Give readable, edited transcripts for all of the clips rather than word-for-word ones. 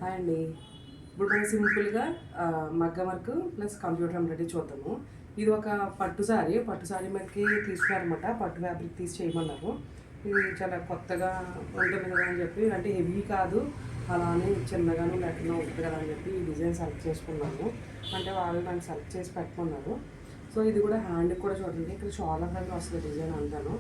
Hi అండి. ఇప్పుడు మనం సింపుల్గా మగ్గం వర్క్ ప్లస్ కంప్యూటర్ ఎంబ్రాయిడరీ చూద్దాము. ఇది ఒక పట్టు సారీ మీదకి తీసుకున్నారనమాట. పట్టు ఫ్యాబ్రిక్ తీసి చేయమన్నారు. ఇది చాలా కొత్తగా ఉంటుంది కదా అని చెప్పి, అంటే హెవీ కాదు, అలానే చిన్నగాను లెక్కన ఉంటుంది కదా అని చెప్పి ఈ డిజైన్ సెలెక్ట్ చేసుకున్నాము. అంటే వాళ్ళు నన్ను సెలెక్ట్ చేసి పెట్టుకున్నారు. సో ఇది కూడా హ్యాండ్కి కూడా చూడండి, ఇక్కడ షోల్డర్ దగ్గర వస్తుంది డిజైన్ అంతాను.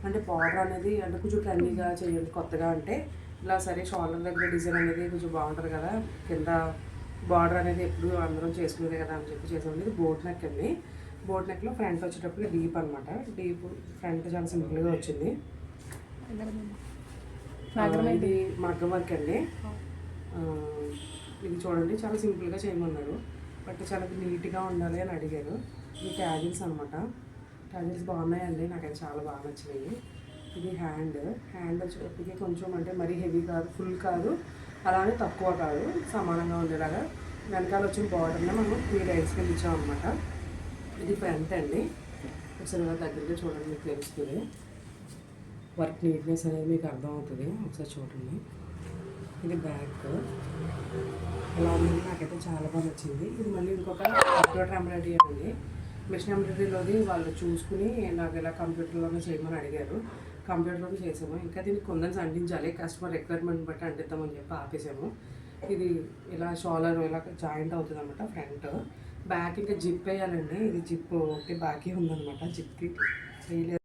అంటే బార్డర్ అనేది అంటే కొంచెం ట్రెండీగా చేయండి కొత్తగా అంటే ఇలా సరే షోల్డర్ దగ్గర డిజైన్ అనేది కొంచెం బాగుంటుంది కదా, కింద బార్డర్ అనేది ఎప్పుడు అందరం చేసుకునేదే కదా అని చెప్పి చేసాం. ఇది బోట్ నెక్ అండి. బోట్ నెక్లో ఫ్రంట్ వచ్చేటప్పుడు డీప్ అనమాట. డీప్ ఫ్రంట్ చాలా సింపుల్గా వచ్చింది. ఇది మగ్గం వర్క్ అండి. ఇది చూడండి చాలా సింపుల్గా చేయమన్నారు, బట్ చాలా నీట్గా ఉండాలి అని అడిగారు. ఇది ట్యాజిల్స్ అనమాట. ట్యాజిల్స్ బాగున్నాయండి, నాకైతే చాలా బాగా నచ్చినాయి. ఇది హ్యాండ్ వచ్చేటప్పటికి కొంచెం అంటే మరీ హెవీ కాదు, ఫుల్ కాదు, అలానే తక్కువ కాదు, సమానంగా ఉండేలాగా వెనకాల వచ్చిన బార్డర్ని మనం 3 లైన్స్ కింద ఇచ్చామన్నమాట. ఇది ఫ్రంట్ అండి. ఒకసారి దగ్గరగా చూడండి, మీకు తెలుస్తుంది వర్క్ నీట్నెస్ అనేది మీకు అర్థమవుతుంది. ఒకసారి చూడండి. ఇది బ్యాక్ ఇలా ఉంది, నాకైతే చాలా బాగా నచ్చింది. ఇది మళ్ళీ ఇంకొక కంప్యూటర్ ఎంబ్రాయిడరీ అండి. మిషన్ ఎంబ్రాయిడరీలోది వాళ్ళు చూసుకుని నాకు ఇలా కంప్యూటర్లోనే చేయమని అడిగారు. కంప్యూటర్లోనే చేసాము. ఇంకా దీనికి కొందరు అంటించాలి, కస్టమర్ రిక్వైర్మెంట్ బట్టి అంటిద్దామని చెప్పి ఆపేసాము. ఇది ఇలా షోలర్ ఇలా జాయింట్ అవుతుంది అనమాట. ఫ్రంట్ బ్యాక్ ఇంకా జిప్ వేయాలండి. ఇది జిప్ ఒకటి బాకీ ఉందన్నమాట, జిప్కి వేయలేదు.